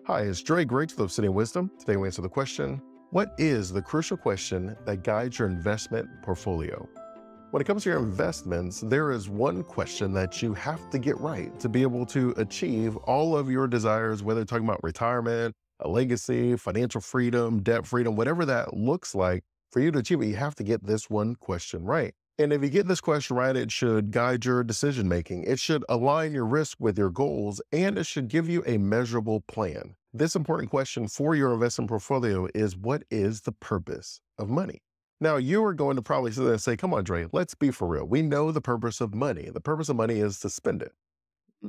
Hi, it's Dre Griggs with Obsidian Wisdom. Today we answer the question, what is the crucial question that guides your investment portfolio? When it comes to your investments, there is one question that you have to get right to be able to achieve all of your desires, whether you're talking about retirement, a legacy, financial freedom, debt freedom, whatever that looks like. For you to achieve it, you have to get this one question right. And if you get this question right, it should guide your decision making. It should align your risk with your goals, and it should give you a measurable plan. This important question for your investment portfolio is, what is the purpose of money? Now, you are going to probably sit there and say, come on, Dre, let's be for real. We know the purpose of money. The purpose of money is to spend it.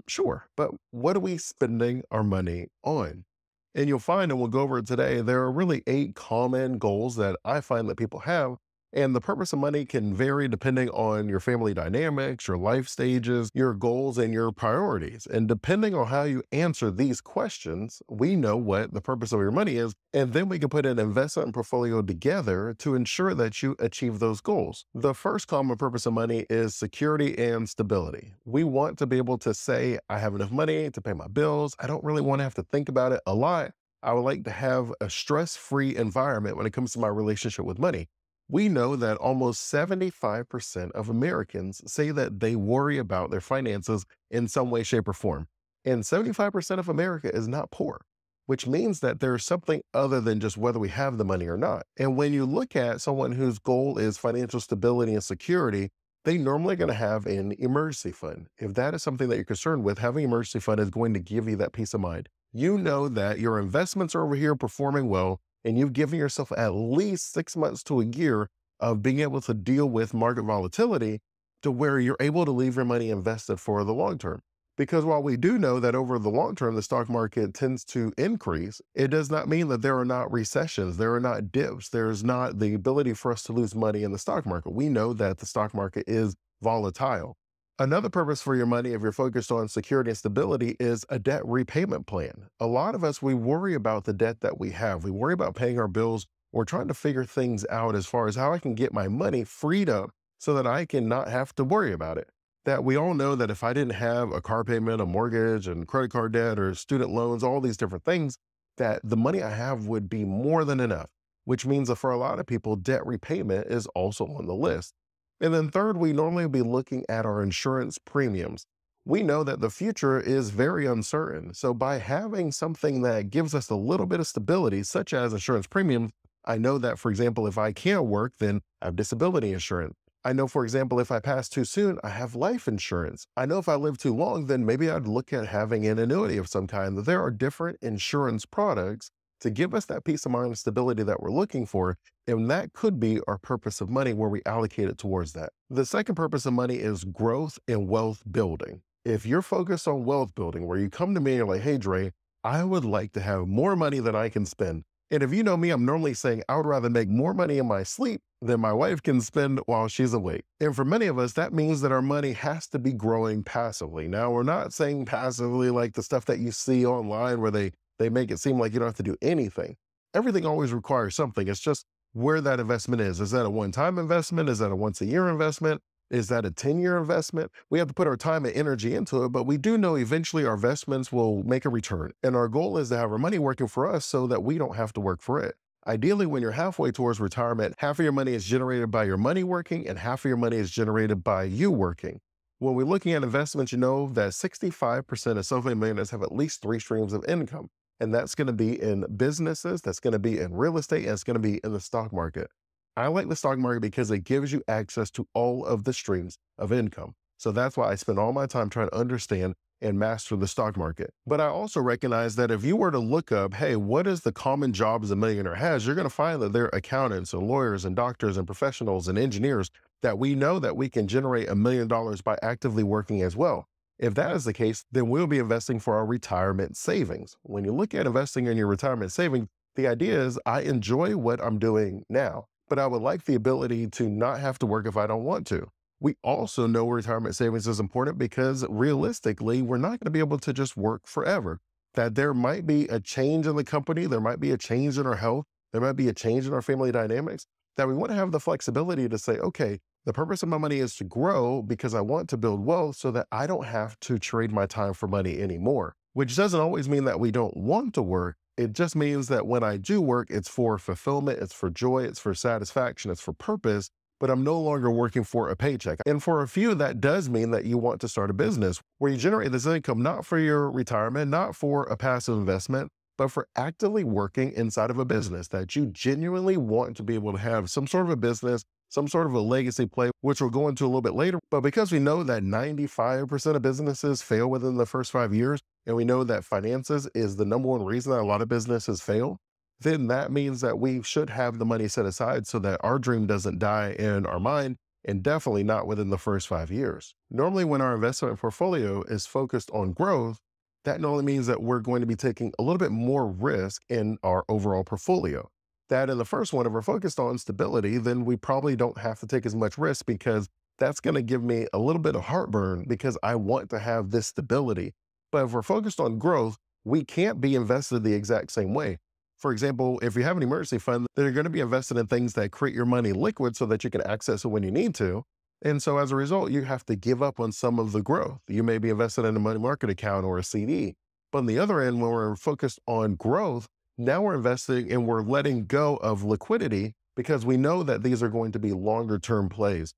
Sure, but what are we spending our money on? And you'll find, and we'll go over it today, there are really 8 common goals that I find that people have. And the purpose of money can vary depending on your family dynamics, your life stages, your goals, and your priorities. And depending on how you answer these questions, we know what the purpose of your money is. And then we can put an investment portfolio together to ensure that you achieve those goals. The first common purpose of money is security and stability. We want to be able to say, I have enough money to pay my bills. I don't really want to have to think about it a lot. I would like to have a stress-free environment when it comes to my relationship with money. We know that almost 75% of Americans say that they worry about their finances in some way, shape, or form. And 75% of America is not poor, which means that there's something other than just whether we have the money or not. And when you look at someone whose goal is financial stability and security, they normally going to have an emergency fund. If that is something that you're concerned with, having an emergency fund is going to give you that peace of mind. You know that your investments are over here performing well, and you've given yourself at least 6 months to a year of being able to deal with market volatility to where you're able to leave your money invested for the long term. Because while we do know that over the long term, the stock market tends to increase, it does not mean that there are not recessions, there are not dips, there's not the ability for us to lose money in the stock market. We know that the stock market is volatile. Another purpose for your money, if you're focused on security and stability, is a debt repayment plan. A lot of us, we worry about the debt that we have. We worry about paying our bills. We're trying to figure things out as far as how I can get my money freed up so that I can not have to worry about it. That we all know that if I didn't have a car payment, a mortgage, and credit card debt, or student loans, all these different things, that the money I have would be more than enough, which means that for a lot of people, debt repayment is also on the list. And then third, we normally be looking at our insurance premiums. We know that the future is very uncertain. So by having something that gives us a little bit of stability, such as insurance premiums, I know that, for example, if I can't work, then I have disability insurance. I know, for example, if I pass too soon, I have life insurance. I know if I live too long, then maybe I'd look at having an annuity of some kind. That there are different insurance products to give us that peace of mind and stability that we're looking for. And that could be our purpose of money, where we allocate it towards that. The second purpose of money is growth and wealth building. If you're focused on wealth building, where you come to me and you're like, hey, Dre, I would like to have more money than I can spend. And if you know me, I'm normally saying I would rather make more money in my sleep than my wife can spend while she's awake. And for many of us, that means that our money has to be growing passively. Now, we're not saying passively like the stuff that you see online where they make it seem like you don't have to do anything. Everything always requires something. It's just where that investment is. Is that a one-time investment? Is that a once-a-year investment? Is that a 10-year investment? We have to put our time and energy into it, but we do know eventually our investments will make a return. And our goal is to have our money working for us so that we don't have to work for it. Ideally, when you're halfway towards retirement, half of your money is generated by your money working and half of your money is generated by you working. When we're looking at investments, you know that 65% of self-made millionaires have at least 3 streams of income. And that's going to be in businesses, that's going to be in real estate, and it's going to be in the stock market. I like the stock market because it gives you access to all of the streams of income. So that's why I spend all my time trying to understand and master the stock market. But I also recognize that if you were to look up, hey, what is the common jobs a millionaire has, you're going to find that they're accountants and lawyers and doctors and professionals and engineers, that we know that we can generate $1 million by actively working as well. If that is the case, then we'll be investing for our retirement savings. When you look at investing in your retirement savings, the idea is I enjoy what I'm doing now, but I would like the ability to not have to work if I don't want to. We also know retirement savings is important because realistically, we're not going to be able to just work forever. That there might be a change in the company, there might be a change in our health, there might be a change in our family dynamics, that we want to have the flexibility to say, okay, the purpose of my money is to grow because I want to build wealth so that I don't have to trade my time for money anymore. which doesn't always mean that we don't want to work. It just means that when I do work, it's for fulfillment, it's for joy, it's for satisfaction, it's for purpose, but I'm no longer working for a paycheck. And for a few, that does mean that you want to start a business where you generate this income, not for your retirement, not for a passive investment, but for actively working inside of a business that you genuinely want to be able to have some sort of a business, some sort of a legacy play, which we'll go into a little bit later. But because we know that 95% of businesses fail within the first 5 years, and we know that finances is the number one reason that a lot of businesses fail, then that means that we should have the money set aside so that our dream doesn't die in our mind, and definitely not within the first 5 years. Normally, when our investment portfolio is focused on growth, that normally means that we're going to be taking a little bit more risk in our overall portfolio. That in the first one, if we're focused on stability, then we probably don't have to take as much risk because that's going to give me a little bit of heartburn because I want to have this stability. But if we're focused on growth, we can't be invested the exact same way. For example, if you have an emergency fund, then you're going to be invested in things that create your money liquid so that you can access it when you need to. And so as a result, you have to give up on some of the growth. You may be invested in a money market account or a CD. But on the other end, when we're focused on growth, now we're investing and we're letting go of liquidity because we know that these are going to be longer term plays.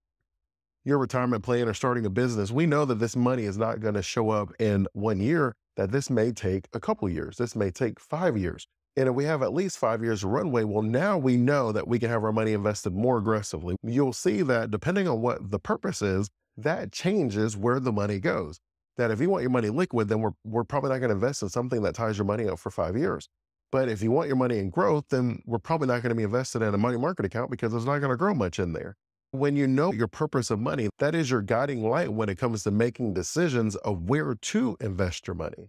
Your retirement plan or starting a business, we know that this money is not going to show up in 1 year, that this may take a couple years. This may take 5 years. And if we have at least 5 years of runway, well, now we know that we can have our money invested more aggressively. You'll see that depending on what the purpose is, that changes where the money goes. That if you want your money liquid, then we're probably not going to invest in something that ties your money up for 5 years. But if you want your money in growth, then we're probably not going to be invested in a money market account because it's not going to grow much in there. When you know your purpose of money, that is your guiding light when it comes to making decisions of where to invest your money.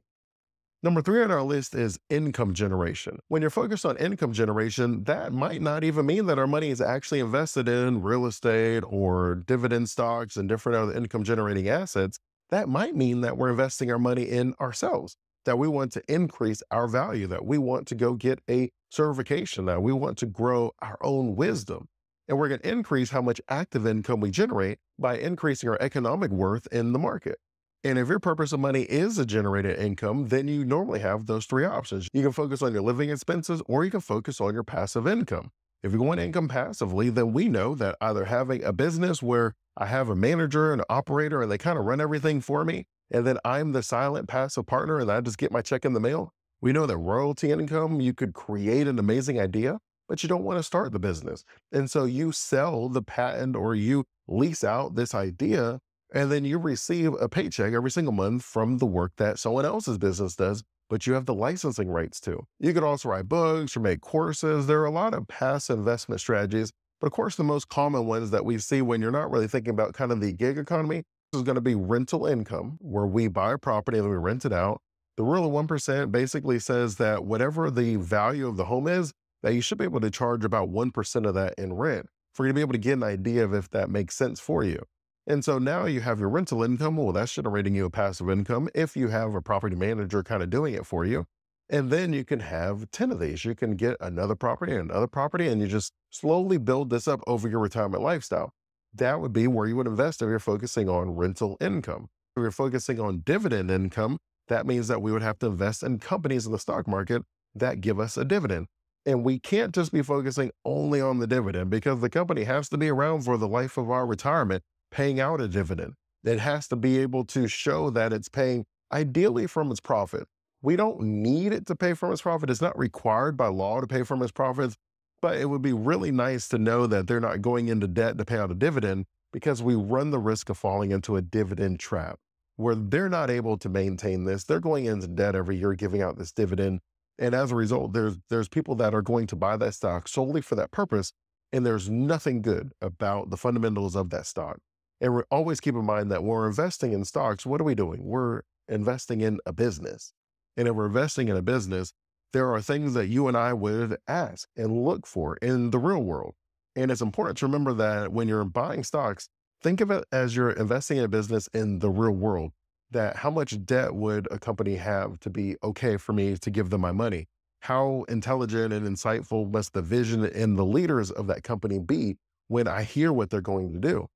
Number 3 on our list is income generation. When you're focused on income generation, that might not even mean that our money is actually invested in real estate or dividend stocks and different other income generating assets. That might mean that we're investing our money in ourselves, that we want to increase our value, that we want to go get a certification, that we want to grow our own wisdom. And we're going to increase how much active income we generate by increasing our economic worth in the market. And if your purpose of money is a generated income, then you normally have those 3 options. You can focus on your living expenses or you can focus on your passive income. If you want income passively, then we know that either having a business where I have a manager and an operator and they kind of run everything for me, and then I'm the silent passive partner and I just get my check in the mail. We know that royalty income, you could create an amazing idea, but you don't want to start the business. And so you sell the patent or you lease out this idea, and then you receive a paycheck every single month from the work that someone else's business does, but you have the licensing rights to. You could also write books or make courses. There are a lot of passive investment strategies, but of course, the most common ones that we see when you're not really thinking about kind of the gig economy is going to be rental income, where we buy a property and then we rent it out. The rule of 1% basically says that whatever the value of the home is, that you should be able to charge about 1% of that in rent for you to be able to get an idea of if that makes sense for you. And so now you have your rental income. Well, that's generating you a passive income if you have a property manager kind of doing it for you. And then you can have 10 of these. You can get another property, and you just slowly build this up over your retirement lifestyle. That would be where you would invest if you're focusing on rental income. If you're focusing on dividend income, that means that we would have to invest in companies in the stock market that give us a dividend. And we can't just be focusing only on the dividend because the company has to be around for the life of our retirement, paying out a dividend. It has to be able to show that it's paying ideally from its profit. We don't need it to pay from its profit. It's not required by law to pay from its profits, but it would be really nice to know that they're not going into debt to pay out a dividend, because we run the risk of falling into a dividend trap where they're not able to maintain this. They're going into debt every year, giving out this dividend. And as a result, there's people that are going to buy that stock solely for that purpose. And there's nothing good about the fundamentals of that stock. And we always keep in mind that when we're investing in stocks, what are we doing? We're investing in a business. And if we're investing in a business, there are things that you and I would ask and look for in the real world. And it's important to remember that when you're buying stocks, think of it as you're investing in a business in the real world. That how much debt would a company have to be okay for me to give them my money? How intelligent and insightful must the vision and the leaders of that company be when I hear what they're going to do?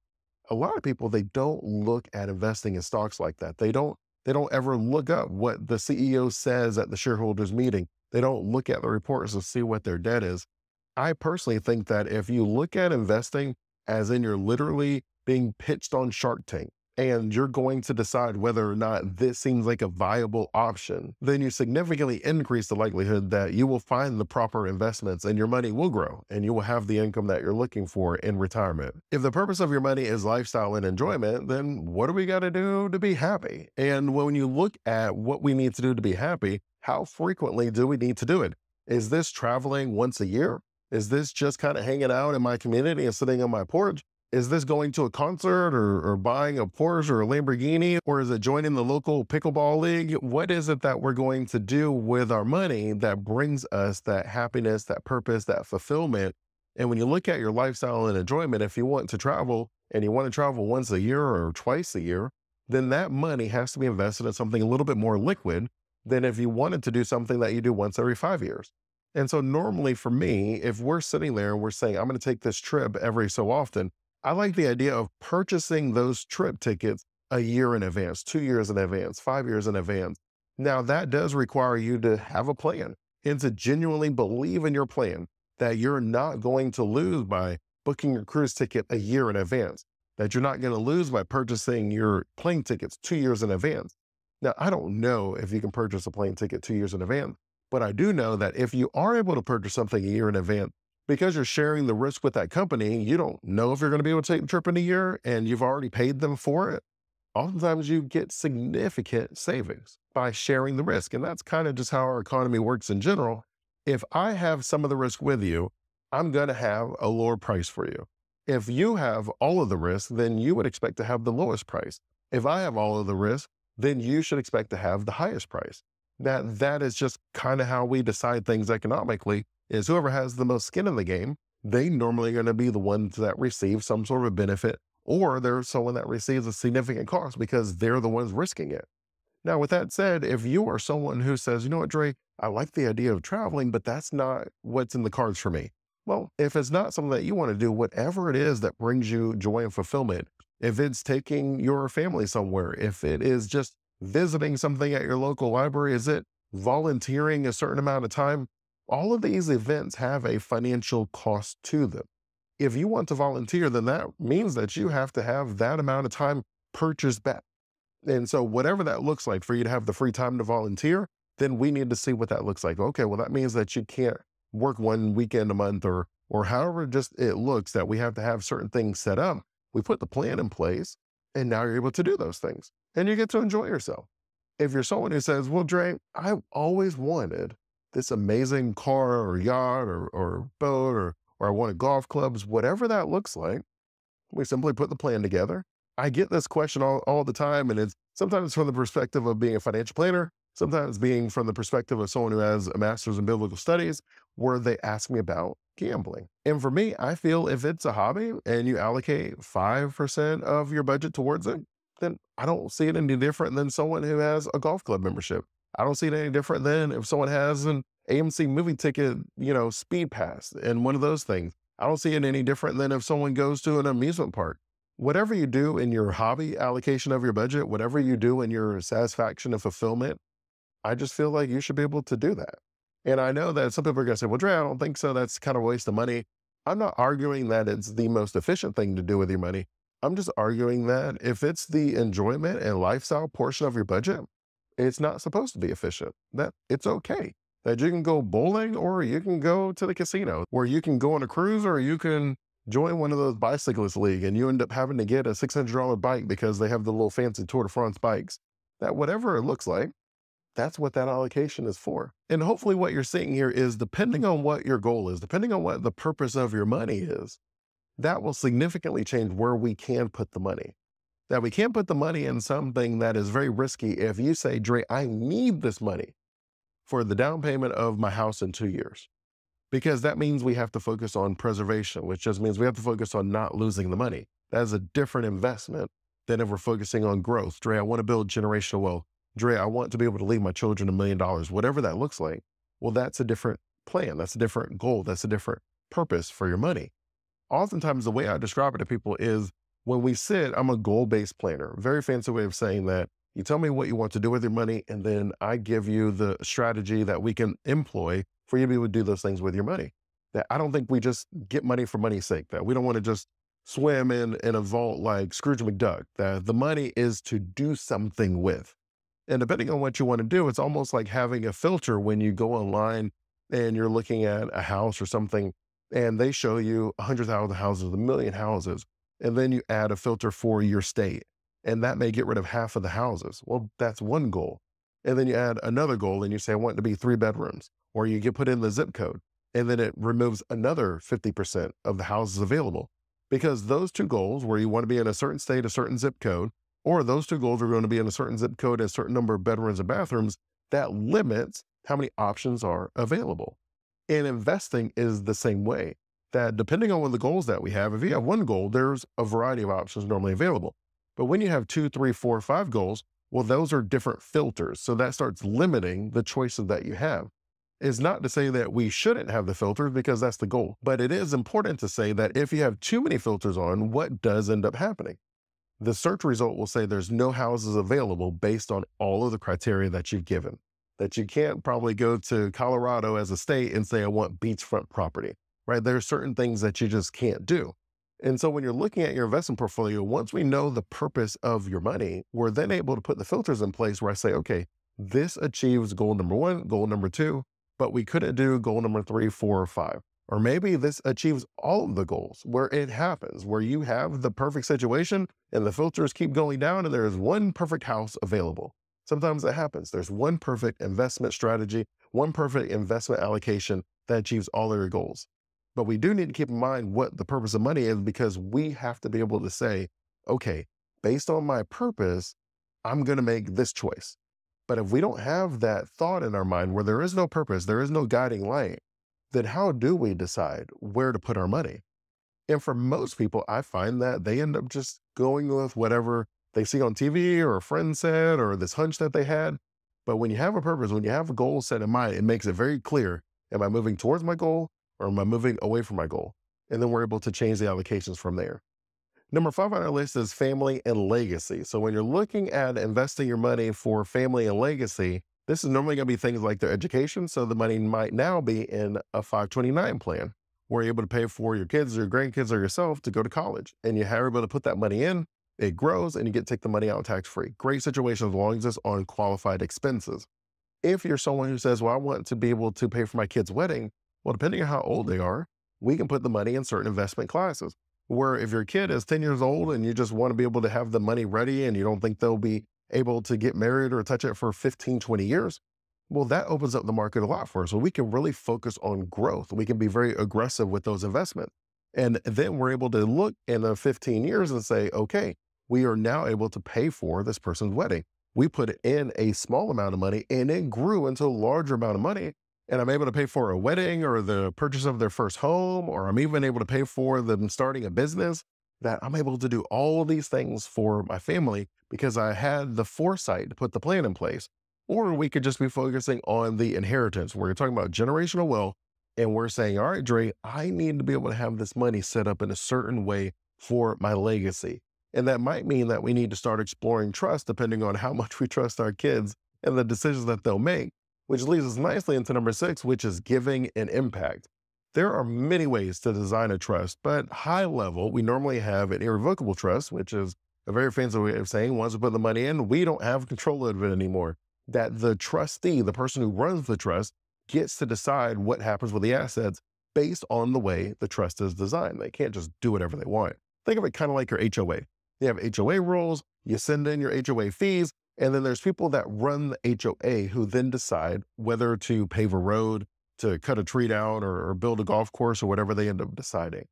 A lot of people, they don't look at investing in stocks like that. They don't They don't ever look up what the CEO says at the shareholders meeting. They don't look at the reports to see what their debt is. I personally think that if you look at investing as in you're literally being pitched on Shark Tank and you're going to decide whether or not this seems like a viable option, then you significantly increase the likelihood that you will find the proper investments and your money will grow and you will have the income that you're looking for in retirement. If the purpose of your money is lifestyle and enjoyment, then what do we got to do to be happy? And when you look at what we need to do to be happy, how frequently do we need to do it? Is this traveling once a year? Is this just kind of hanging out in my community and sitting on my porch? Is this going to a concert or buying a Porsche or a Lamborghini? Or is it joining the local pickleball league? What is it that we're going to do with our money that brings us that happiness, that purpose, that fulfillment? And when you look at your lifestyle and enjoyment, if you want to travel and you want to travel once a year or twice a year, then that money has to be invested in something a little bit more liquid than if you wanted to do something that you do once every 5 years. And so normally for me, if we're sitting there and we're saying, I'm going to take this trip every so often, I like the idea of purchasing those trip tickets a year in advance, 2 years in advance, 5 years in advance. Now that does require you to have a plan and to genuinely believe in your plan that you're not going to lose by booking your cruise ticket a year in advance, that you're not going to lose by purchasing your plane tickets 2 years in advance. Now, I don't know if you can purchase a plane ticket 2 years in advance, but I do know that if you are able to purchase something a year in advance, because you're sharing the risk with that company, you don't know if you're going to be able to take the trip in a year and you've already paid them for it. Oftentimes you get significant savings by sharing the risk. And that's kind of just how our economy works in general. If I have some of the risk with you, I'm going to have a lower price for you. If you have all of the risk, then you would expect to have the lowest price. If I have all of the risk, then you should expect to have the highest price. That is just kind of how we decide things economically, is whoever has the most skin in the game, they normally are going to be the ones that receive some sort of a benefit, or they're someone that receives a significant cost because they're the ones risking it. Now, with that said, if you are someone who says, you know what, Dre, I like the idea of traveling, but that's not what's in the cards for me. Well, if it's not something that you want to do, whatever it is that brings you joy and fulfillment, if it's taking your family somewhere, if it is just visiting something at your local library, is it volunteering a certain amount of time? All of these events have a financial cost to them. If you want to volunteer, then that means that you have to have that amount of time purchased back. And so whatever that looks like for you to have the free time to volunteer, then we need to see what that looks like. Okay, well, that means that you can't work one weekend a month or however just it looks, that we have to have certain things set up. We put the plan in place and now you're able to do those things and you get to enjoy yourself. If you're someone who says, well, Dre, I've always wanted this amazing car or yacht or boat or I wanted golf clubs, whatever that looks like, we simply put the plan together. I get this question all the time, and it's sometimes from the perspective of being a financial planner, sometimes being from the perspective of someone who has a master's in biblical studies, where they ask me about gambling. And for me, I feel if it's a hobby and you allocate 5% of your budget towards it, then I don't see it any different than someone who has a golf club membership. I don't see it any different than if someone has an AMC movie ticket, speed pass and one of those things. I don't see it any different than if someone goes to an amusement park. Whatever you do in your hobby allocation of your budget, whatever you do in your satisfaction and fulfillment, I just feel like you should be able to do that. And I know that some people are going to say, well, Dre, I don't think so. That's kind of a waste of money. I'm not arguing that it's the most efficient thing to do with your money. I'm just arguing that if it's the enjoyment and lifestyle portion of your budget, it's not supposed to be efficient. That it's okay. That you can go bowling or you can go to the casino, or you can go on a cruise, or you can join one of those bicyclist league and you end up having to get a $600 bike because they have the little fancy Tour de France bikes. That whatever it looks like, that's what that allocation is for. And hopefully what you're seeing here is, depending on what your goal is, depending on what the purpose of your money is, that will significantly change where we can put the money. That we can't put the money in something that is very risky. If you say, Dre, I need this money for the down payment of my house in 2 years, because that means we have to focus on preservation, which just means we have to focus on not losing the money. That is a different investment than if we're focusing on growth. Dre, I want to build generational wealth. Dre, I want to be able to leave my children $1 million, whatever that looks like. Well, that's a different plan. That's a different goal. That's a different purpose for your money. Oftentimes, the way I describe it to people is, when we sit, I'm a goal-based planner. Very fancy way of saying that You tell me what you want to do with your money, and then I give you the strategy that we can employ for you to be able to do those things with your money. That I don't think we just get money for money's sake, that we don't want to just swim in a vault like Scrooge McDuck, that the money is to do something with. And depending on what you want to do, it's almost like having a filter when you go online and you're looking at a house or something, and they show you 100,000 houses, a million houses, and then you add a filter for your state, and that may get rid of half of the houses. Well, that's one goal. And then you add another goal and you say, I want it to be 3 bedrooms, or you get put in the zip code, and then it removes another 50% of the houses available. Because those two goals, where you want to be in a certain state, a certain zip code, or those two goals are going to be in a certain zip code, a certain number of bedrooms and bathrooms, that limits how many options are available. And investing is the same way, that depending on what the goals that we have, if you have one goal, there's a variety of options normally available. But when you have 2, 3, 4, 5 goals, well, those are different filters. So that starts limiting the choices that you have. It's not to say that we shouldn't have the filters, because that's the goal. But it is important to say that if you have too many filters on, what does end up happening? The search result will say there's no houses available based on all of the criteria that you've given. That you can't probably go to Colorado as a state and say, I want beachfront property, right? There are certain things that you just can't do. And so when you're looking at your investment portfolio, once we know the purpose of your money, we're then able to put the filters in place where I say, okay, this achieves goal number 1, goal number 2, but we couldn't do goal number 3, 4, or 5. Or maybe this achieves all of the goals, where it happens, where you have the perfect situation and the filters keep going down and there is one perfect house available. Sometimes it happens. There's one perfect investment strategy, one perfect investment allocation that achieves all of your goals. But we do need to keep in mind what the purpose of money is, because we have to be able to say, okay, based on my purpose, I'm going to make this choice. But if we don't have that thought in our mind where there is no purpose, there is no guiding light, then how do we decide where to put our money? And for most people, I find that they end up just going with whatever they see on TV or a friend said or this hunch that they had. But when you have a purpose, when you have a goal set in mind, it makes it very clear, am I moving towards my goal or am I moving away from my goal? And then we're able to change the allocations from there. Number 5 on our list is family and legacy. So when you're looking at investing your money for family and legacy, this is normally going to be things like their education. So the money might now be in a 529 plan, where you're able to pay for your kids or your grandkids or yourself to go to college. And you're able to put that money in, it grows, and you get to take the money out tax-free. Great situation as long as it's on qualified expenses. If you're someone who says, well, I want to be able to pay for my kid's wedding, well, depending on how old they are, we can put the money in certain investment classes. Where if your kid is 10 years old and you just want to be able to have the money ready and you don't think they'll be able to get married or touch it for 15, 20 years, well, that opens up the market a lot for us. So we can really focus on growth. We can be very aggressive with those investments. And then we're able to look in 15 years and say, okay, we are now able to pay for this person's wedding. We put in a small amount of money and it grew into a larger amount of money. And I'm able to pay for a wedding or the purchase of their first home, or I'm even able to pay for them starting a business, that I'm able to do all these things for my family because I had the foresight to put the plan in place. Or we could just be focusing on the inheritance, where you're talking about generational wealth. And we're saying, all right, Dre, I need to be able to have this money set up in a certain way for my legacy. And that might mean that we need to start exploring trust, depending on how much we trust our kids and the decisions that they'll make. Which leads us nicely into number 6, which is giving an impact. There are many ways to design a trust, but high level, we normally have an irrevocable trust, which is a very fancy way of saying once we put the money in, we don't have control of it anymore. That the trustee, the person who runs the trust, gets to decide what happens with the assets based on the way the trust is designed. They can't just do whatever they want. Think of it kind of like your HOA. You have HOA rules, you send in your HOA fees, and then there's people that run the HOA who then decide whether to pave a road, to cut a tree down, or build a golf course, or whatever they end up deciding.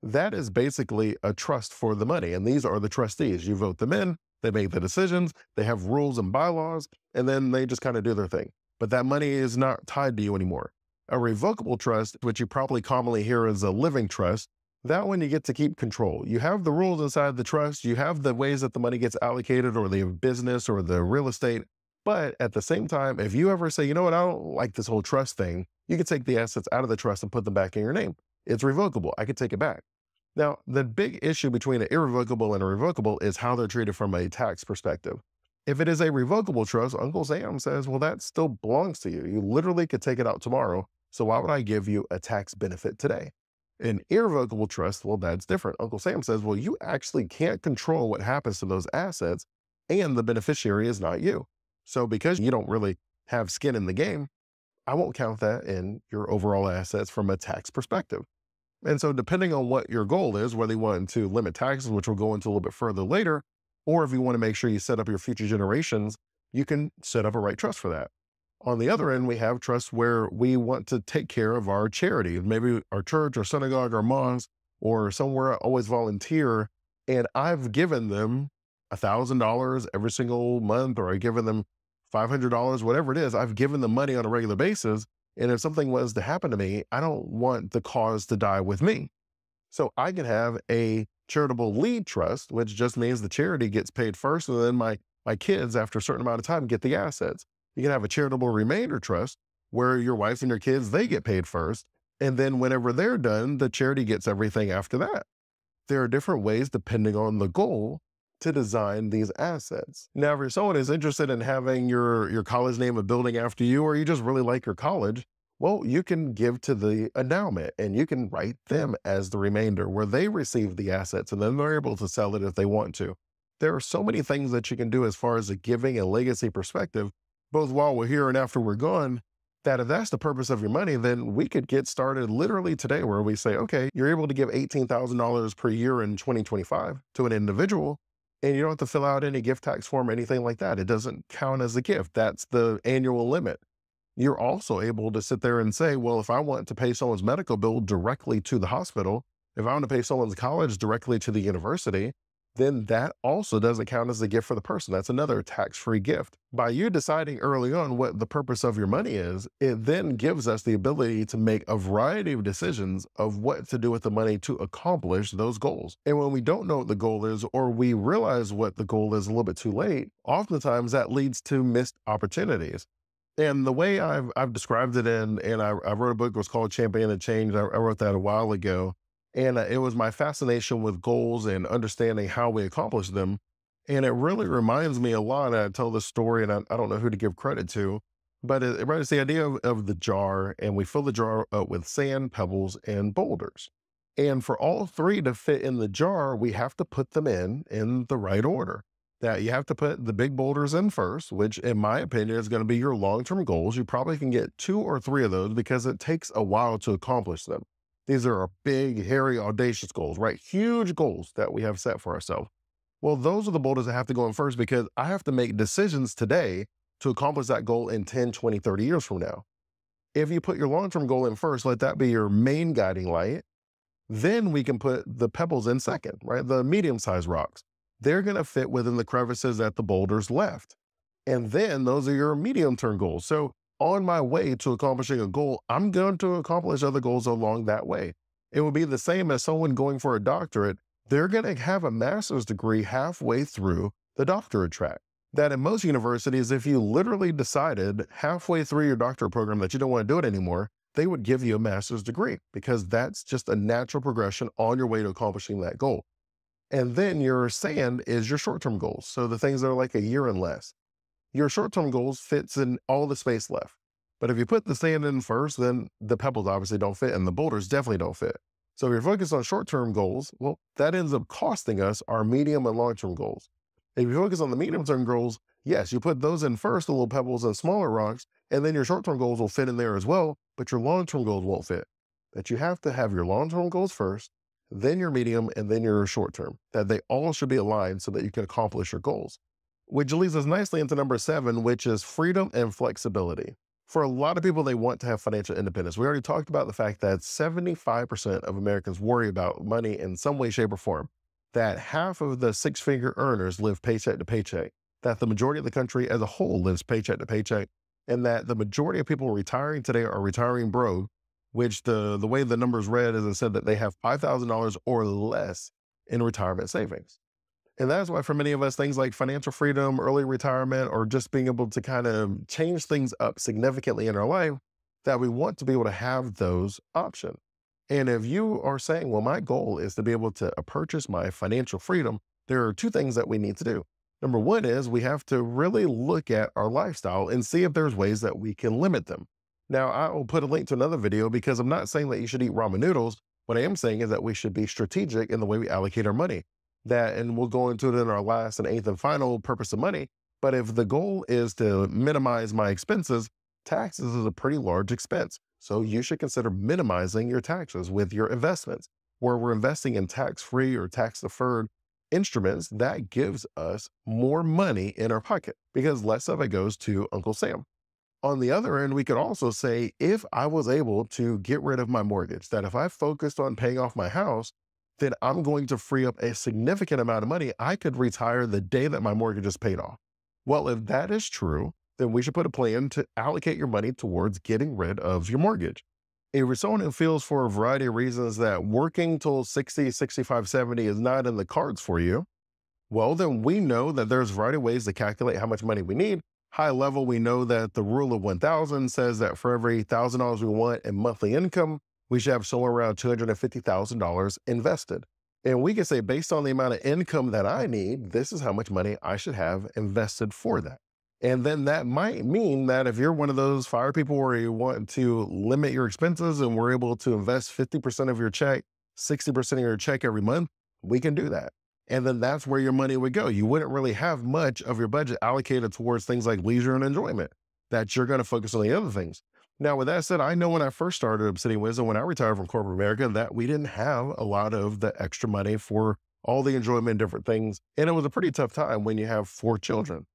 That is basically a trust for the money. And these are the trustees. You vote them in, they make the decisions, they have rules and bylaws, and then they just kind of do their thing. But that money is not tied to you anymore. A revocable trust, which you probably commonly hear as a living trust, that one you get to keep control. You have the rules inside the trust, you have the ways that the money gets allocated, or the business or the real estate. But at the same time, if you ever say, you know what, I don't like this whole trust thing, you can take the assets out of the trust and put them back in your name. It's revocable. I can take it back. Now, the big issue between an irrevocable and a revocable is how they're treated from a tax perspective. If it is a revocable trust, Uncle Sam says, well, that still belongs to you. You literally could take it out tomorrow. So why would I give you a tax benefit today? An irrevocable trust, well, that's different. Uncle Sam says, well, you actually can't control what happens to those assets, and the beneficiary is not you. So because you don't really have skin in the game, I won't count that in your overall assets from a tax perspective. And so depending on what your goal is, whether you want to limit taxes, which we'll go into a little bit further later, or if you want to make sure you set up your future generations, you can set up a right trust for that. On the other end, we have trusts where we want to take care of our charity, maybe our church or synagogue or mosque or somewhere I always volunteer. And I've given them $1,000 every single month, or I've given them $500, whatever it is. I've given them money on a regular basis. And if something was to happen to me, I don't want the cause to die with me. So I can have a charitable lead trust, which just means the charity gets paid first, and then my kids, after a certain amount of time, get the assets. You can have a charitable remainder trust where your wife and your kids, they get paid first. And then whenever they're done, the charity gets everything after that. There are different ways, depending on the goal, to design these assets. Now, if someone is interested in having your college name a building after you, or you just really like your college, well, you can give to the endowment and you can write them as the remainder where they receive the assets and then they're able to sell it if they want to. There are so many things that you can do as far as a giving and legacy perspective, both while we're here and after we're gone, that if that's the purpose of your money, then we could get started literally today where we say, okay, you're able to give $18,000 per year in 2025 to an individual, and you don't have to fill out any gift tax form or anything like that. It doesn't count as a gift. That's the annual limit. You're also able to sit there and say, well, if I want to pay someone's medical bill directly to the hospital, if I want to pay someone's college directly to the university, then that also doesn't count as a gift for the person. That's another tax-free gift. By you deciding early on what the purpose of your money is, it then gives us the ability to make a variety of decisions of what to do with the money to accomplish those goals. And when we don't know what the goal is, or we realize what the goal is a little bit too late, oftentimes that leads to missed opportunities. And the way I've described it and I wrote a book, it was called Champion the Change. I wrote that a while ago. And it was my fascination with goals and understanding how we accomplish them. And it really reminds me a lot. I tell this story, and I don't know who to give credit to, but it's the idea of the jar, and we fill the jar up with sand, pebbles, and boulders. And for all three to fit in the jar, we have to put them in the right order. That you have to put the big boulders in first, which in my opinion is going to be your long-term goals. You probably can get 2 or 3 of those because it takes a while to accomplish them. These are our big, hairy, audacious goals, right? Huge goals that we have set for ourselves. Well, those are the boulders that have to go in first because I have to make decisions today to accomplish that goal in 10, 20, 30 years from now. If you put your long-term goal in first, let that be your main guiding light. Then we can put the pebbles in second, right? The medium-sized rocks. They're going to fit within the crevices that the boulders left. And then those are your medium-term goals. So on my way to accomplishing a goal, I'm going to accomplish other goals along that way. It would be the same as someone going for a doctorate. They're going to have a master's degree halfway through the doctorate track. That in most universities, if you literally decided halfway through your doctorate program that you don't want to do it anymore, they would give you a master's degree because that's just a natural progression on your way to accomplishing that goal. And then your sand is your short-term goals. So the things that are like a year and less. Your short-term goals fits in all the space left. But if you put the sand in first, then the pebbles obviously don't fit and the boulders definitely don't fit. So if you're focused on short-term goals, well, that ends up costing us our medium and long-term goals. If you focus on the medium-term goals, yes, you put those in first, the little pebbles and smaller rocks, and then your short-term goals will fit in there as well, but your long-term goals won't fit. That you have to have your long-term goals first, then your medium, and then your short term, that they all should be aligned so that you can accomplish your goals. Which leads us nicely into number 7, which is freedom and flexibility. For a lot of people, they want to have financial independence. We already talked about the fact that 75% of Americans worry about money in some way, shape, or form, that half of the 6-figure earners live paycheck to paycheck, that the majority of the country as a whole lives paycheck to paycheck, and that the majority of people retiring today are retiring broke, which the way the numbers read is it said that they have $5,000 or less in retirement savings. And that's why for many of us, things like financial freedom, early retirement, or just being able to kind of change things up significantly in our life, that we want to be able to have those options. And if you are saying, well, my goal is to be able to purchase my financial freedom, there are 2 things that we need to do. Number one is we have to really look at our lifestyle and see if there's ways that we can limit them. Now, I will put a link to another video because I'm not saying that you should eat ramen noodles. What I am saying is that we should be strategic in the way we allocate our money. That, and we'll go into it in our last and eighth and final purpose of money. But if the goal is to minimize my expenses, taxes is a pretty large expense. So you should consider minimizing your taxes with your investments, where we're investing in tax-free or tax-deferred instruments that gives us more money in our pocket because less of it goes to Uncle Sam. On the other end, we could also say if I was able to get rid of my mortgage, that if I focused on paying off my house, then I'm going to free up a significant amount of money. I could retire the day that my mortgage is paid off. Well, if that is true, then we should put a plan to allocate your money towards getting rid of your mortgage. If you're someone who feels for a variety of reasons that working till 60, 65, 70 is not in the cards for you, well, then we know that there's a variety of ways to calculate how much money we need. High level, we know that the rule of 1,000 says that for every $1,000 we want in monthly income, we should have somewhere around $250,000 invested. And we can say, based on the amount of income that I need, this is how much money I should have invested for that. And then that might mean that if you're one of those fire people where you want to limit your expenses and we're able to invest 50% of your check, 60% of your check every month, we can do that. And then that's where your money would go. You wouldn't really have much of your budget allocated towards things like leisure and enjoyment, that you're going to focus on the other things. Now, with that said, I know when I first started Obsidian Wisdom, when I retired from corporate America, that we didn't have a lot of the extra money for all the enjoyment and different things. And it was a pretty tough time when you have 4 children.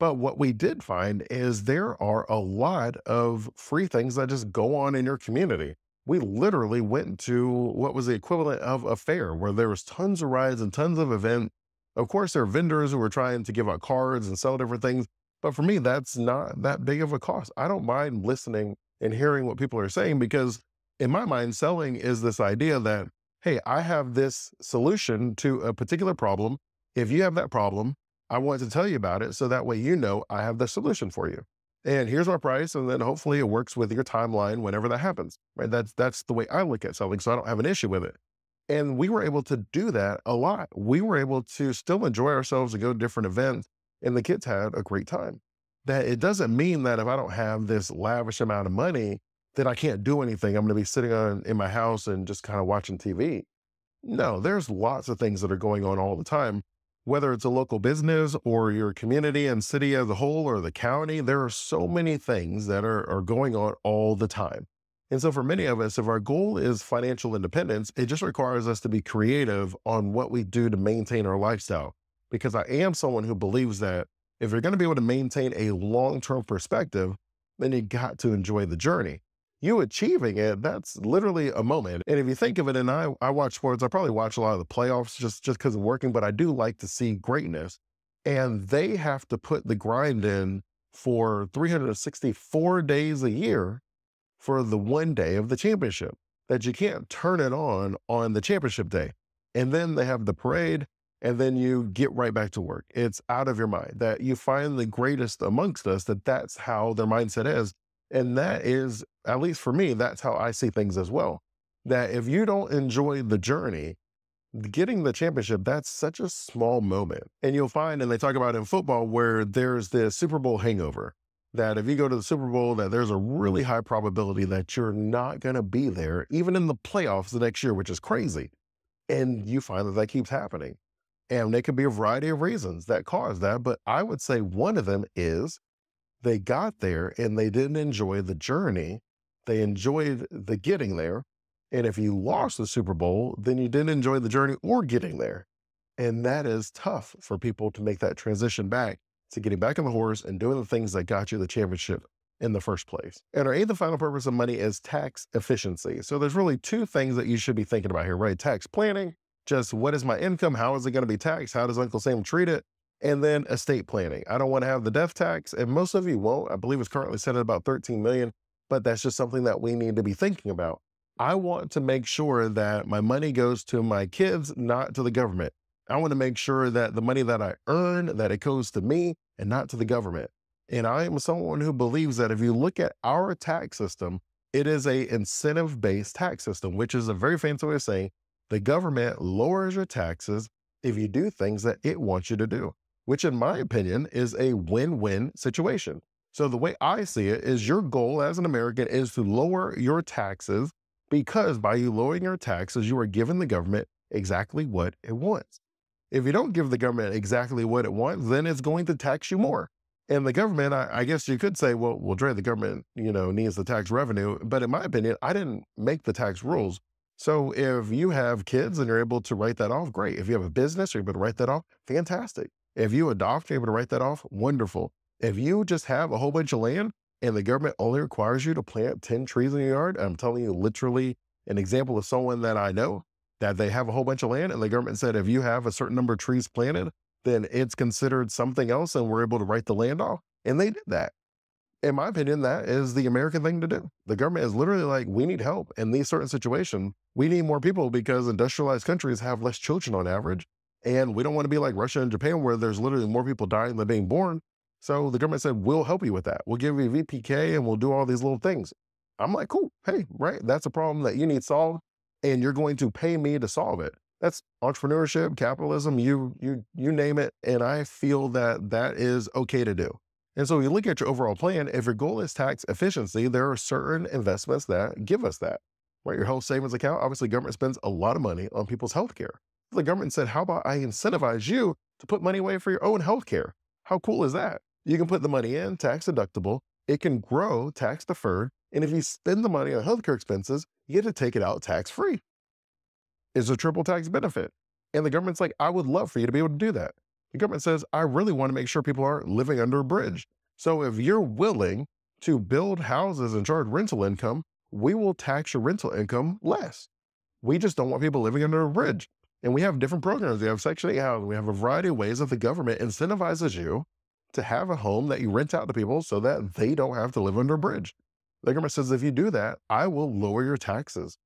But what we did find is there are a lot of free things that just go on in your community. We literally went to what was the equivalent of a fair where there was tons of rides and tons of events. Of course, there are vendors who were trying to give out cards and sell different things. But for me, that's not that big of a cost. I don't mind listening and hearing what people are saying because in my mind, selling is this idea that, hey, I have this solution to a particular problem. If you have that problem, I want to tell you about it so that way you know I have the solution for you. And here's my price, and then hopefully it works with your timeline whenever that happens, right? That's the way I look at selling, so I don't have an issue with it. And we were able to do that a lot. We were able to still enjoy ourselves and go to different events, and the kids had a great time. That it doesn't mean that if I don't have this lavish amount of money, that I can't do anything. I'm going to be sitting in my house and just kind of watching TV. No, there's lots of things that are going on all the time. Whether it's a local business or your community and city as a whole or the county, there are so many things that are going on all the time. And so for many of us, if our goal is financial independence, it just requires us to be creative on what we do to maintain our lifestyle. Because I am someone who believes that if you're going to be able to maintain a long-term perspective, then you got to enjoy the journey. You achieving it, that's literally a moment. And if you think of it, and I watch sports, I probably watch a lot of the playoffs just because of working, but I do like to see greatness. And they have to put the grind in for 364 days a year for the one day of the championship, that you can't turn it on the championship day. And then they have the parade, and then you get right back to work. It's out of your mind that you find the greatest amongst us, that's how their mindset is. And that is, at least for me, that's how I see things as well. That if you don't enjoy the journey, getting the championship, that's such a small moment. And you'll find, and they talk about in football, where there's the Super Bowl hangover, that if you go to the Super Bowl, that there's a really high probability that you're not going to be there, even in the playoffs the next year, which is crazy. And you find that keeps happening. And there could be a variety of reasons that cause that. But I would say one of them is they got there and they didn't enjoy the journey. They enjoyed the getting there. And if you lost the Super Bowl, then you didn't enjoy the journey or getting there. And that is tough for people to make that transition back to getting back on the horse and doing the things that got you the championship in the first place. And our eighth and final purpose of money is tax efficiency. So there's really 2 things that you should be thinking about here, right? Tax planning, just what is my income? How is it going to be taxed? How does Uncle Sam treat it? And then estate planning. I don't want to have the death tax, and most of you won't. I believe it's currently set at about 13 million, but that's just something that we need to be thinking about. I want to make sure that my money goes to my kids, not to the government. I want to make sure that the money that I earn, that it goes to me and not to the government. And I am someone who believes that if you look at our tax system, it is a incentive-based tax system, which is a very fancy way of saying the government lowers your taxes if you do things that it wants you to do, which in my opinion is a win-win situation. So the way I see it is your goal as an American is to lower your taxes, because by you lowering your taxes, you are giving the government exactly what it wants. If you don't give the government exactly what it wants, then it's going to tax you more. And the government, I guess you could say, well, Dre, the government, needs the tax revenue. But in my opinion, I didn't make the tax rules. So if you have kids and you're able to write that off, great. If you have a business, you're able to write that off, fantastic. If you adopt, you're able to write that off, wonderful. If you just have a whole bunch of land and the government only requires you to plant 10 trees in your yard, I'm telling you literally an example of someone that I know that they have a whole bunch of land and the government said, if you have a certain number of trees planted, then it's considered something else and we're able to write the land off. And they did that. In my opinion, that is the American thing to do. The government is literally like, we need help in these certain situations. We need more people because industrialized countries have less children on average. And we don't want to be like Russia and Japan where there's literally more people dying than being born. So the government said, we'll help you with that. We'll give you VPK and we'll do all these little things. I'm like, cool. Hey, right. That's a problem that you need solved and you're going to pay me to solve it. That's entrepreneurship, capitalism, you name it. And I feel that that is okay to do. And so you look at your overall plan, if your goal is tax efficiency, there are certain investments that give us that, right? Your health savings account, obviously government spends a lot of money on people's healthcare. The government said, how about I incentivize you to put money away for your own healthcare? How cool is that? You can put the money in tax deductible. It can grow tax deferred. And if you spend the money on healthcare expenses, you get to take it out tax free. It's a triple tax benefit. And the government's like, I would love for you to be able to do that. The government says, I really want to make sure people aren't living under a bridge. So if you're willing to build houses and charge rental income, we will tax your rental income less. We just don't want people living under a bridge. And we have different programs. We have Section 8 housing. We have a variety of ways that the government incentivizes you to have a home that you rent out to people so that they don't have to live under a bridge. The government says, if you do that, I will lower your taxes.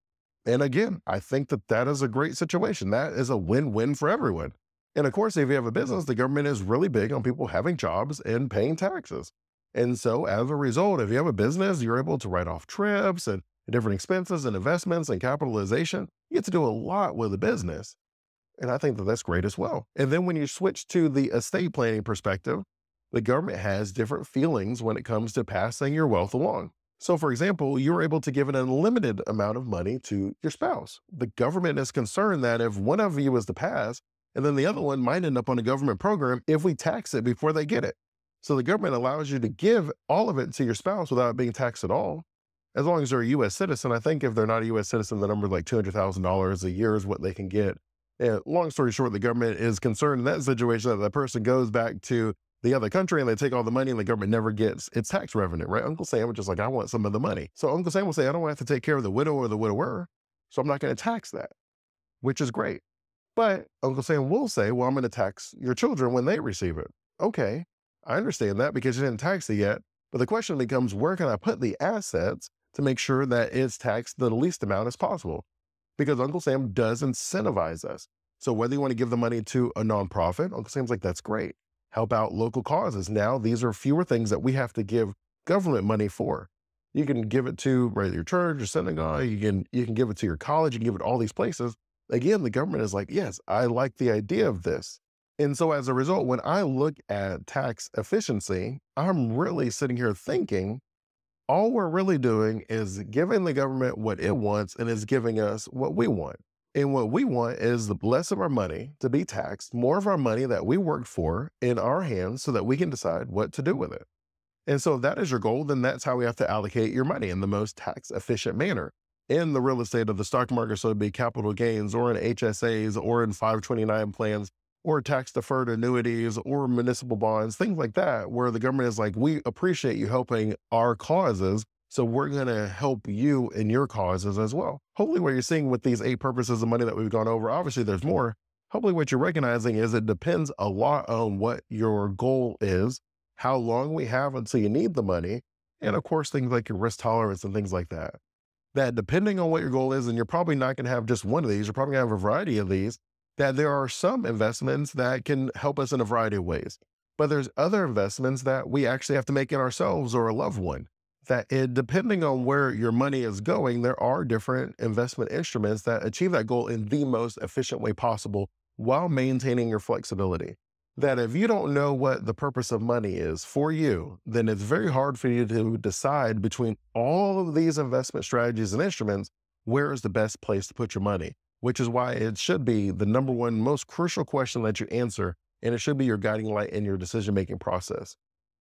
And again, I think that that is a great situation. That is a win-win for everyone. And of course, if you have a business, the government is really big on people having jobs and paying taxes. And so as a result, if you have a business, you're able to write off trips and different expenses and investments and capitalization. You get to do a lot with a business. And I think that that's great as well. And then when you switch to the estate planning perspective, the government has different feelings when it comes to passing your wealth along. So for example, you're able to give an unlimited amount of money to your spouse. The government is concerned that if one of you is to pass, and then the other one might end up on a government program if we tax it before they get it. So the government allows you to give all of it to your spouse without it being taxed at all. As long as they're a U.S. citizen. I think if they're not a U.S. citizen, the number is like $200,000 a year is what they can get. And long story short, the government is concerned in that situation that the person goes back to the other country and they take all the money and the government never gets its tax revenue, right? Uncle Sam was just like, I want some of the money. So Uncle Sam will say, I don't have to take care of the widow or the widower, so I'm not going to tax that, which is great. But Uncle Sam will say, well, I'm going to tax your children when they receive it. Okay, I understand that because you didn't tax it yet. But the question becomes, where can I put the assets to make sure that it's taxed the least amount as possible? Because Uncle Sam does incentivize us. So whether you want to give the money to a nonprofit, Uncle Sam's like, that's great. Help out local causes. Now, these are fewer things that we have to give government money for. You can give it to your church, your synagogue, you can give it to your college, you can give it to all these places. Again, the government is like, yes, I like the idea of this. And so as a result, when I look at tax efficiency, I'm really sitting here thinking, all we're really doing is giving the government what it wants and is giving us what we want. And what we want is the less of our money to be taxed, more of our money that we worked for in our hands so that we can decide what to do with it. And so if that is your goal, then that's how we have to allocate your money in the most tax efficient manner. In the real estate of the stock market, so it'd be capital gains or in HSAs or in 529 plans or tax deferred annuities or municipal bonds, things like that, where the government is like, we appreciate you helping our causes, so we're going to help you in your causes as well. Hopefully what you're seeing with these 8 purposes of money that we've gone over, obviously there's more. Hopefully what you're recognizing is it depends a lot on what your goal is, how long we have until you need the money, and of course things like your risk tolerance and things like that. That depending on what your goal is, and you're probably not going to have just one of these, you're probably going to have a variety of these, that there are some investments that can help us in a variety of ways. But there's other investments that we actually have to make in ourselves or a loved one. Depending on where your money is going, there are different investment instruments that achieve that goal in the most efficient way possible while maintaining your flexibility. that if you don't know what the purpose of money is for you, then it's very hard for you to decide between all of these investment strategies and instruments, where is the best place to put your money, which is why it should be the number one most crucial question that you answer, and it should be your guiding light in your decision-making process.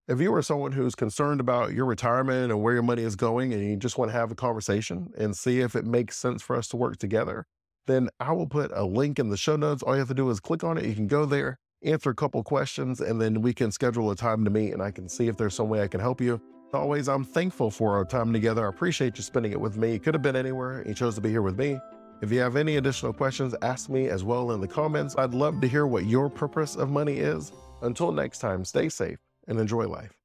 If you are someone who's concerned about your retirement and where your money is going, and you just want to have a conversation and see if it makes sense for us to work together, then I will put a link in the show notes. All you have to do is click on it. You can go there, answer a couple questions, and then we can schedule a time to meet and I can see if there's some way I can help you. As always, I'm thankful for our time together. I appreciate you spending it with me. You could have been anywhere. You chose to be here with me. If you have any additional questions, ask me as well in the comments. I'd love to hear what your purpose of money is. Until next time, stay safe and enjoy life.